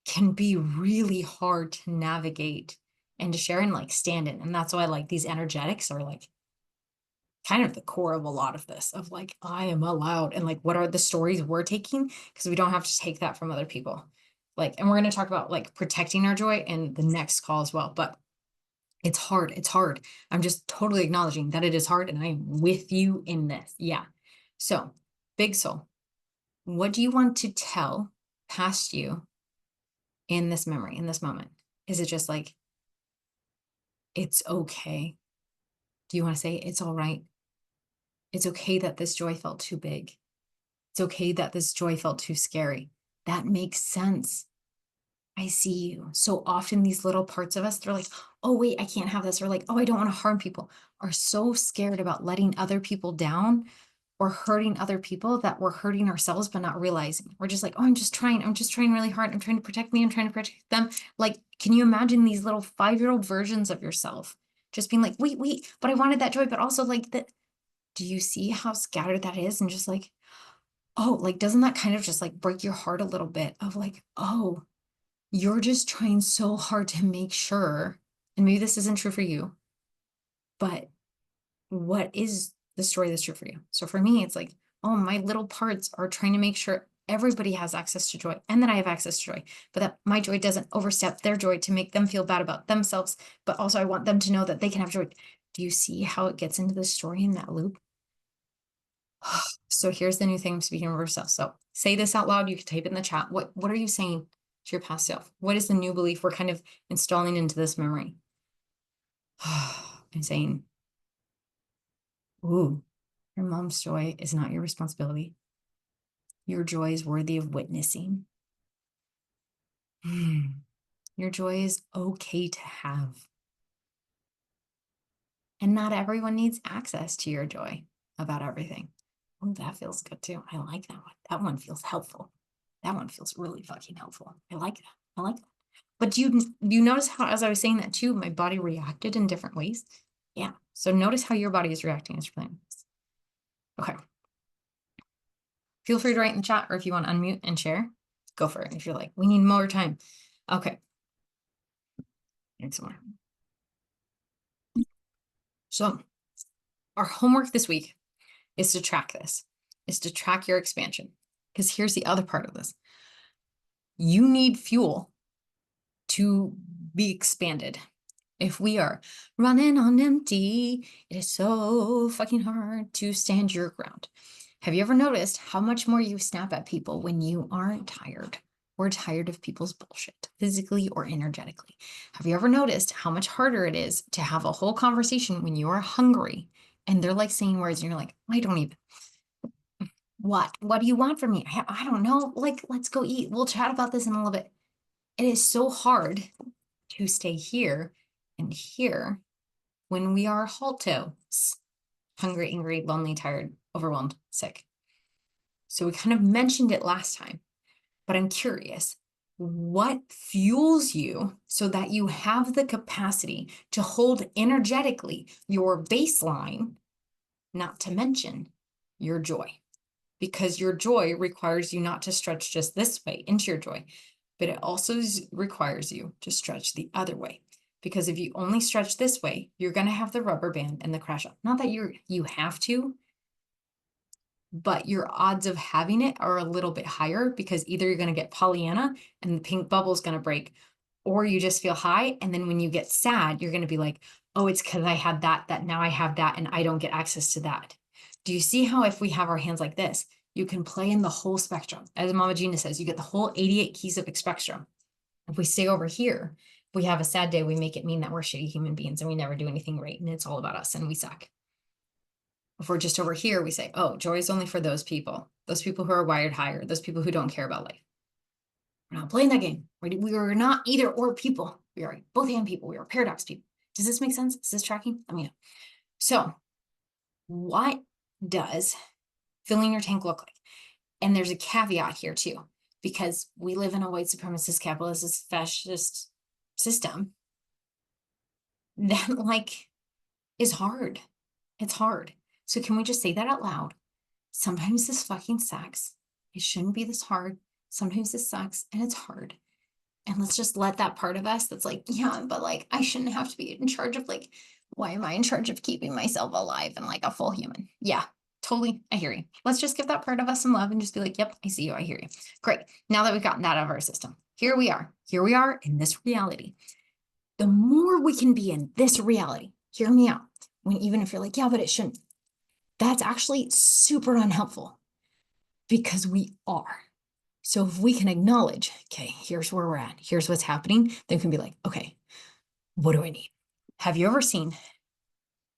Speaker 1: can be really hard to navigate and to share and like stand in. And that's why like these energetics are like kind of the core of a lot of this, of like, I am allowed, and like what are the stories we're taking, because we don't have to take that from other people. Like, and we're going to talk about like protecting our joy in the next call as well, but it's hard. I'm just totally acknowledging that it is hard, and I'm with you in this. Yeah. So big soul, what do you want to tell past you in this memory, in this moment? Is it just like, it's okay. Do you want to say it's all right? It's okay that this joy felt too big. It's okay that this joy felt too scary. That makes sense. I see you. So often these little parts of us, they're like, oh, wait, I can't have this. Or like, oh, I don't want to harm people, are so scared about letting other people down or hurting other people that we're hurting ourselves, but not realizing. We're just like, oh, I'm just trying really hard. I'm trying to protect me. I'm trying to protect them. Like, can you imagine these little 5-year-old versions of yourself just being like, wait, but I wanted that joy, but also like that. Do you see how scattered that is? And just like, oh, like, doesn't that kind of just like break your heart a little bit of like, oh, you're just trying so hard to make sure, and maybe this isn't true for you, but what is the story that's true for you? So for me, it's like, oh, my little parts are trying to make sure everybody has access to joy and that I have access to joy, but that my joy doesn't overstep their joy to make them feel bad about themselves. But also, I want them to know that they can have joy. Do you see how it gets into the story in that loop? So here's the new thing, speaking of yourself. So say this out loud. You can type it in the chat. What are you saying to your past self? What is the new belief we're kind of installing into this memory? I'm saying, ooh, your mom's joy is not your responsibility. Your joy is worthy of witnessing. Your joy is okay to have. And not everyone needs access to your joy about everything. Oh, that feels good too. I like that one. That one feels helpful. That one feels really fucking helpful. I like that. I like that. But do you notice how, as I was saying that too, my body reacted in different ways? Yeah. So notice how your body is reacting as you're playing this. Okay. Feel free to write in the chat, or if you want to unmute and share, go for it. If you're like, we need more time. Okay. Need some more. So our homework this week is to track this, is to track your expansion. Because here's the other part of this. You need fuel to be expanded. If we are running on empty, it is so fucking hard to stand your ground. Have you ever noticed how much more you snap at people when you aren't tired or tired of people's bullshit, physically or energetically? Have you ever noticed how much harder it is to have a whole conversation when you are hungry and they're like saying words and you're like, I don't even, what do you want from me? I don't know. Like, let's go eat. We'll chat about this in a little bit. It is so hard to stay here and here when we are haltos, hungry, angry, lonely, tired, overwhelmed, sick. So we kind of mentioned it last time, but I'm curious, what fuels you so that you have the capacity to hold energetically your baseline, not to mention your joy? Because your joy requires you not to stretch just this way into your joy, but it also requires you to stretch the other way. Because if you only stretch this way, you're going to have the rubber band and the crash up. Not that you have to, but your odds of having it are a little bit higher, because either you're going to get Pollyanna and the pink bubble is going to break, or you just feel high. And then when you get sad, you're going to be like, oh, it's because I had that now I have that and I don't get access to that. Do you see how if we have our hands like this, you can play in the whole spectrum? As Mama Gina says, you get the whole 88 keys of spectrum. If we stay over here, if we have a sad day, we make it mean that we're shitty human beings and we never do anything right and it's all about us and we suck. If we're just over here, we say, oh, joy is only for those people who are wired higher, those people who don't care about life. We're not playing that game. We are not either or people. We are both and people. We are paradox people. Does this make sense? Is this tracking? Let me know. So what does filling your tank look like? And there's a caveat here too, because we live in a white supremacist, capitalist, fascist system that like is hard. It's hard. So can we just say that out loud? Sometimes this fucking sucks. It shouldn't be this hard. Sometimes this sucks and it's hard. And let's just let that part of us that's like, yeah, but like, I shouldn't have to be in charge of like, why am I in charge of keeping myself alive and like a full human? Yeah, totally. I hear you. Let's just give that part of us some love and just be like, yep, I see you. I hear you. Great. Now that we've gotten that out of our system, here we are. Here we are in this reality. The more we can be in this reality, hear me out. When even if you're like, yeah, but it shouldn't, that's actually super unhelpful because we are. So if we can acknowledge, okay, here's where we're at, here's what's happening, then we can be like, okay, what do I need? Have you ever seen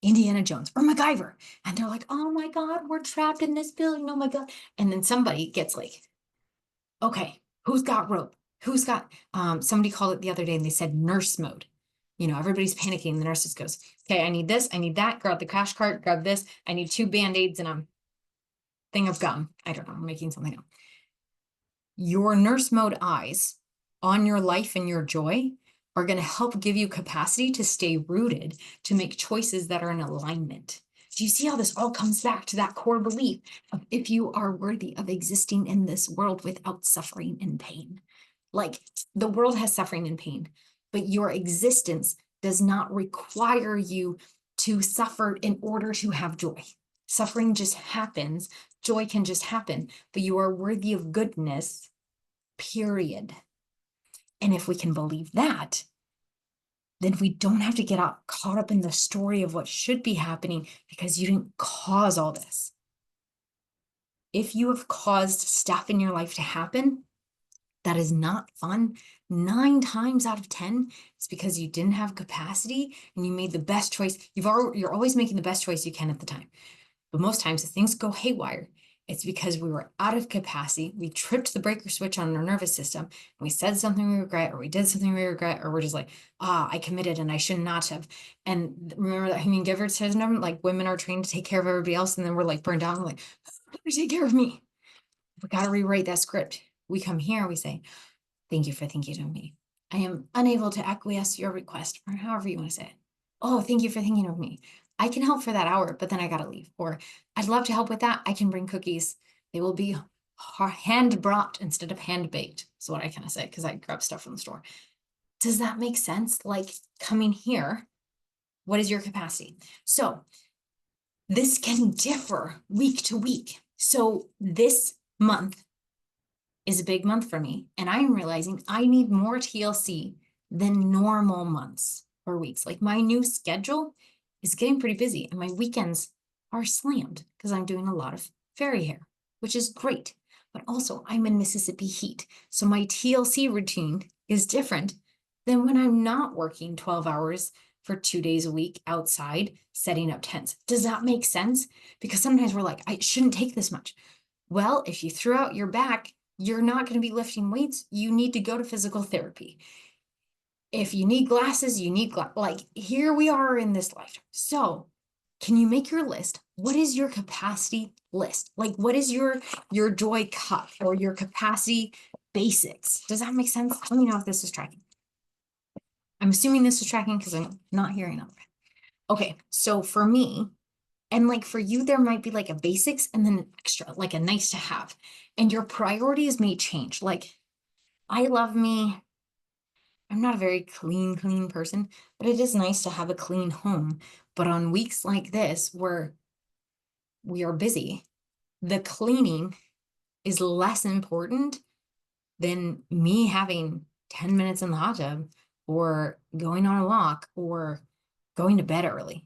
Speaker 1: Indiana Jones or MacGyver? And they're like, oh my God, we're trapped in this building. Oh my God. And then somebody gets like, okay, who's got rope? Who's got, somebody called it the other day and they said nurse mode. You know, everybody's panicking. The nurse just goes, okay, I need this, I need that, grab the cash cart, grab this. I need 2 Band-Aids and a thing of gum. I don't know, I'm making something up. Your nurse mode eyes on your life and your joy are going to help give you capacity to stay rooted, to make choices that are in alignment. Do you see how this all comes back to that core belief of if you are worthy of existing in this world without suffering and pain? Like, the world has suffering and pain, but your existence does not require you to suffer in order to have joy. Suffering just happens. Joy can just happen, but you are worthy of goodness, period. And if we can believe that, then we don't have to get caught up in the story of what should be happening because you didn't cause all this. If you have caused stuff in your life to happen that is not fun, 9 times out of 10, it's because you didn't have capacity and you made the best choice. You're always making the best choice you can at the time. But most times if things go haywire, it's because we were out of capacity. We tripped the breaker switch on our nervous system. And we said something we regret, or we did something we regret, or we're just like, I committed and I should not have. And remember that Human Giver says, like, women are trained to take care of everybody else. And then we're like burned out. And we're like, take care of me. We got to rewrite that script. We come here, we say, thank you for thinking of me. I am unable to acquiesce your request, or however you want to say it. Oh, thank you for thinking of me. I can help for that hour, but then I gotta leave. Or I'd love to help with that. I can bring cookies. They will be hand brought instead of hand baked. Is what I kind of say, because I grab stuff from the store. Does that make sense? Like, coming here, what is your capacity? So this can differ week to week. So this month is a big month for me, and I'm realizing I need more TLC than normal months or weeks. Like, my new schedule is getting pretty busy, and my weekends are slammed because I'm doing a lot of fairy hair, which is great. But also, I'm in Mississippi heat, so my TLC routine is different than when I'm not working 12 hours for 2 days a week outside setting up tents. Does that make sense? Because sometimes we're like, I shouldn't take this much. Well, if you threw out your back, you're not going to be lifting weights. You need to go to physical therapy. If you need glasses, you need like, here we are in this lifetime. So can you make your list? What is your capacity list? Like, what is your joy cup or your capacity basics? Does that make sense? Let me know if this is tracking. I'm assuming this is tracking because I'm not hearing it. Okay, so for me, and like for you, there might be like a basics and then an extra, like a nice to have. And your priorities may change. Like, I love me. I'm not a very clean person, but it is nice to have a clean home. But on weeks like this, where we are busy, the cleaning is less important than me having 10 minutes in the hot tub or going on a walk or going to bed early.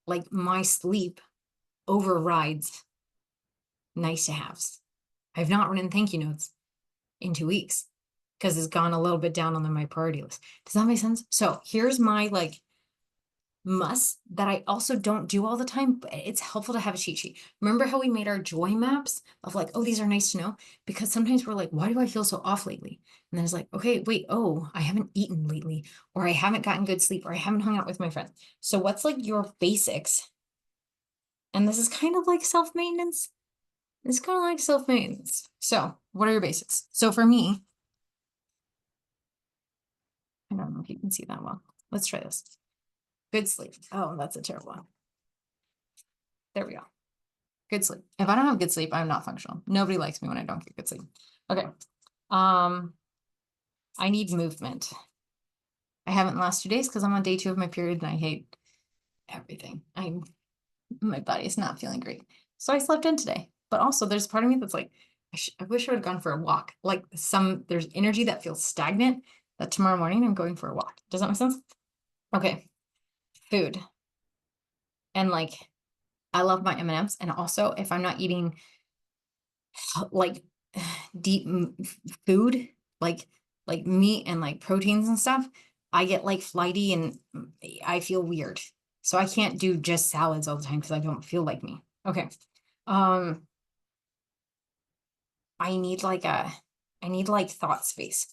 Speaker 1: Like, my sleep overrides nice to haves. I've not written thank you notes in 2 weeks because it's gone a little bit down on my priority list. Does that make sense? So here's my like must that I also don't do all the time, but it's helpful to have a cheat sheet. Remember how we made our joy maps of like, oh, these are nice to know? Because sometimes we're like, why do I feel so off lately? And then it's like, okay, wait, oh, I haven't eaten lately, or I haven't gotten good sleep, or I haven't hung out with my friends. So what's like your basics? And this is kind of like self-maintenance. It's kind of like self-maintenance. So what are your basics? So for me, I don't know if you can see that well. Let's try this. Good sleep. Oh, that's a terrible one. There we go. Good sleep. If I don't have good sleep, I'm not functional. Nobody likes me when I don't get good sleep. Okay. I need movement. I haven't the last 2 days because I'm on day 2 of my period and I hate everything. My body is not feeling great. So I slept in today. But also there's part of me that's like, I wish I would have gone for a walk. Like, there's energy that feels stagnant that tomorrow morning I'm going for a walk. Does that make sense? Okay. Food. And like, I love my M&Ms. And also, if I'm not eating like deep food, like meat and like proteins and stuff, I get like flighty and I feel weird. So I can't do just salads all the time because I don't feel like me. Okay. Um, I need like thought space,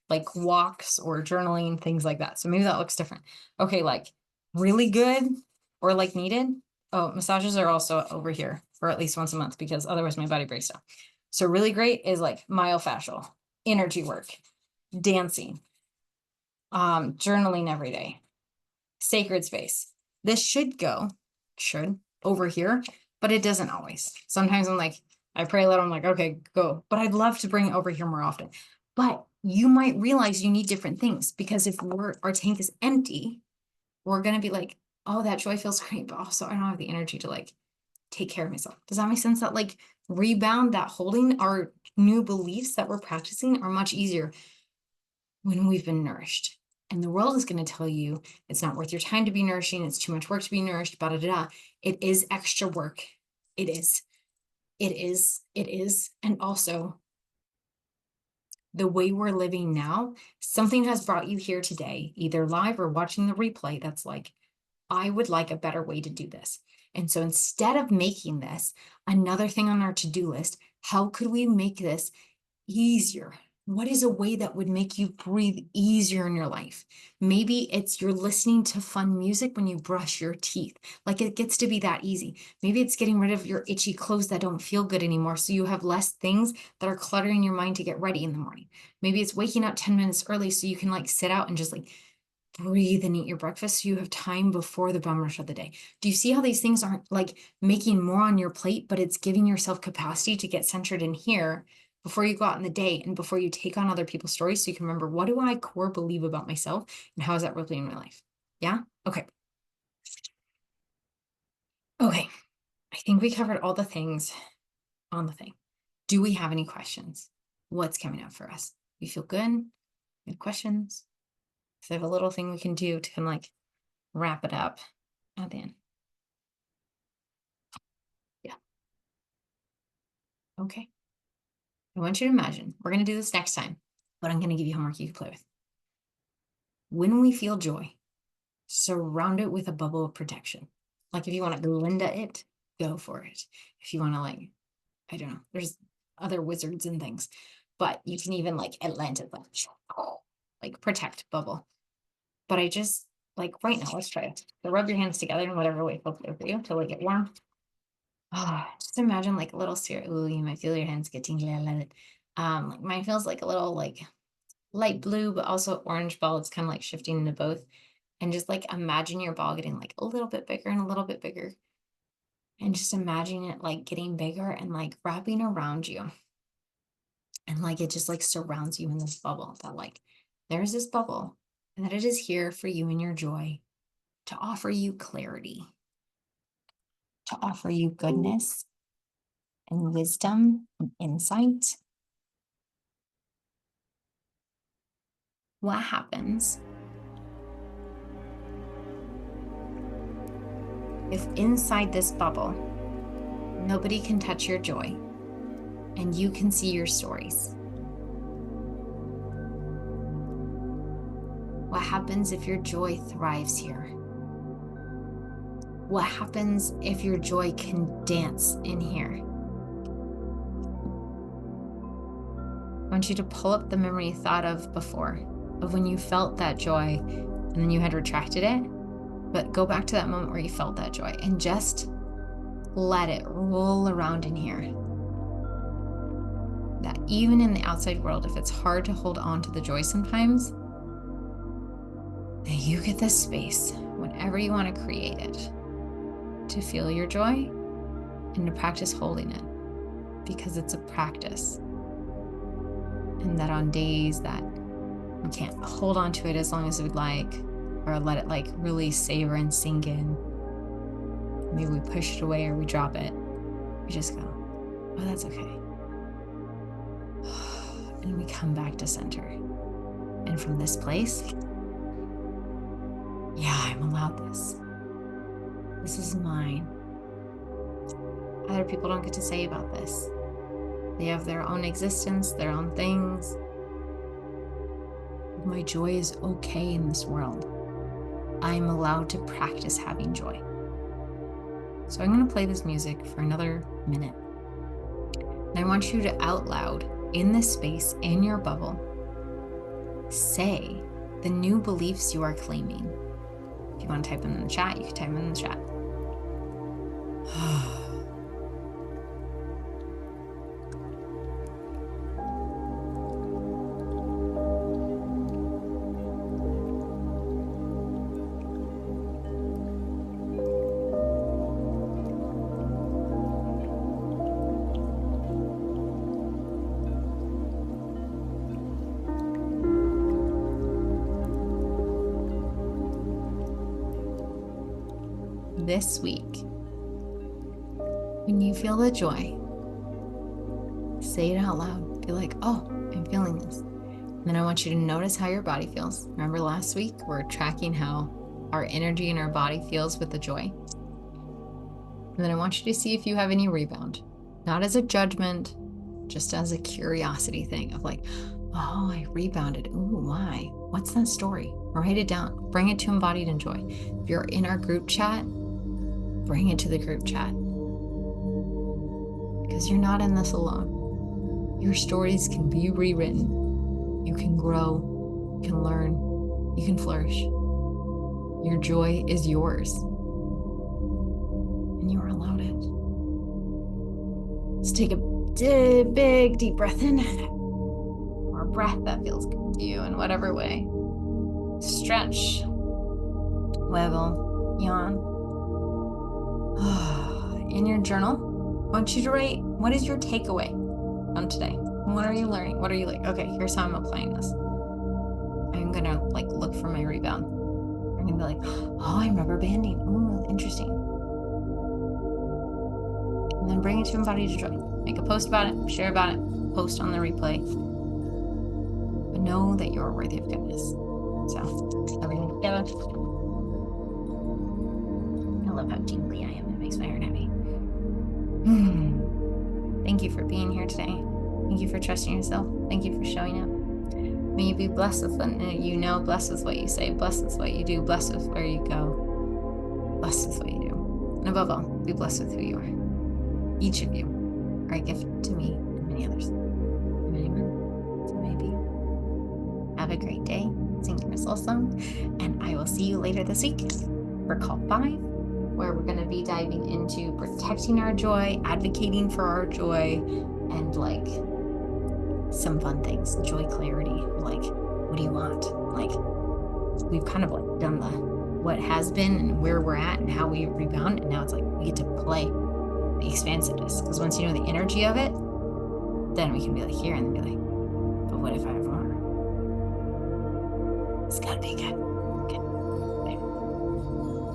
Speaker 1: like walks or journaling, things like that. So maybe that looks different. Okay, like really good or like needed. Oh, massages are also over here for at least once a month because otherwise my body breaks down. So really great is like myofascial, energy work, dancing, journaling every day, sacred space. This should over here, but it doesn't always. Sometimes I'm like, I pray a little, I'm like, okay, go. But I'd love to bring it over here more often. But you might realize you need different things because if our tank is empty, we're gonna be like, oh, that joy feels great, but also I don't have the energy to like take care of myself. Does that make sense? That like rebound, that holding our new beliefs that we're practicing are much easier when we've been nourished. And the world is going to tell you it's not worth your time to be nourishing. It's too much work to be nourished. Da, da, da. It is extra work. It is. It is. It is. And also, the way we're living now, something has brought you here today, either live or watching the replay. That's like, I would like a better way to do this. And so instead of making this another thing on our to-do list, how could we make this easier? What is a way that would make you breathe easier in your life? Maybe it's you're listening to fun music when you brush your teeth. Like it gets to be that easy. Maybe it's getting rid of your itchy clothes that don't feel good anymore. So you have less things that are cluttering your mind to get ready in the morning. Maybe it's waking up 10 minutes early so you can like sit out and just like breathe and eat your breakfast so you have time before the bum rush of the day. Do you see how these things aren't like making more on your plate, but it's giving yourself capacity to get centered in here before you go out in the day and before you take on other people's stories so you can remember, what do I core believe about myself and how is that really in my life? Yeah? Okay. Okay. I think we covered all the things on the thing. Do we have any questions? What's coming up for us? You feel good? Good questions? If they have a little thing we can do to kind of like wrap it up at the end. Yeah. Okay. I want you to imagine, we're going to do this next time, but I'm going to give you homework you can play with. When we feel joy, surround it with a bubble of protection. Like if you want to Glinda it, go for it. If you want to like, I don't know, there's other wizards and things, but you can even like Atlantis, like protect bubble. But I just like right now, let's try it. So rub your hands together in whatever way feels good for you till they get warm. Oh, just imagine like a little sphere. Ooh, you might feel your hands getting like mine feels like a little like light blue, but also orange ball. It's kind of like shifting into both. And just like imagine your ball getting like a little bit bigger and a little bit bigger. And just imagine it like getting bigger and like wrapping around you. And like it just like surrounds you in this bubble that like there's this bubble and that it is here for you and your joy to offer you clarity, to offer you goodness and wisdom and insight. What happens if inside this bubble, nobody can touch your joy and you can see your stories? What happens if your joy thrives here? What happens if your joy can dance in here? I want you to pull up the memory you thought of before, of when you felt that joy and then you had retracted it. But go back to that moment where you felt that joy and just let it roll around in here. That even in the outside world, if it's hard to hold on to the joy sometimes, that you get this space whenever you want to create it to feel your joy and to practice holding it, because it's a practice. And that on days that we can't hold on to it as long as we'd like, or let it like really savor and sink in, maybe we push it away or we drop it, we just go, oh, that's okay. And we come back to center. And from this place, yeah, I'm allowed this. This is mine. Other people don't get to say about this. They have their own existence, their own things. My joy is okay in this world. I'm allowed to practice having joy. So I'm going to play this music for another minute. And I want you to out loud, in this space, in your bubble, say the new beliefs you are claiming. If you want to type them in the chat, you can type them in the chat. This week, when you feel the joy, say it out loud. Be like, oh, I'm feeling this. And then I want you to notice how your body feels. Remember last week, we're tracking how our energy in our body feels with the joy. And then I want you to see if you have any rebound, not as a judgment, just as a curiosity thing of like, oh, I rebounded. Ooh, why? What's that story? Write it down. Bring it to Embodied Enjoy. If you're in our group chat, bring it to the group chat. Because you're not in this alone. Your stories can be rewritten. You can grow, you can learn, you can flourish. Your joy is yours. And you are allowed it. Let's take a big, deep breath in. Or a breath that feels good to you in whatever way. Stretch, wiggle, yawn. In your journal, I want you to write, what is your takeaway from today? What are you learning? What are you like? Okay, here's how I'm applying this. I'm gonna like look for my rebound. I'm gonna be like, oh, I'm rubber banding. Ooh, interesting. And then bring it to Embodied Enjoy. Make a post about it, share about it, post on the replay. But know that you're worthy of goodness. So, everything together. I love how tingly I am. It makes my heart happy. Thank you for being here today. Thank you for trusting yourself. Thank you for showing up. May you be blessed with what you know, blessed with what you say, blessed with what you do, blessed with where you go, blessed with what you do. And above all, be blessed with who you are. Each of you are a gift to me and many others. Amen. So maybe. Have a great day. Sing your soul song. And I will see you later this week for Call 5. Where we're going to be diving into protecting our joy, advocating for our joy, and like some fun things, joy clarity, like what do you want? Like we've kind of like done the what has been and where we're at and how we rebound, and now it's like we get to play the expansiveness, because once you know the energy of it, then we can be like here and be like, but what if I have more? It's gotta be good.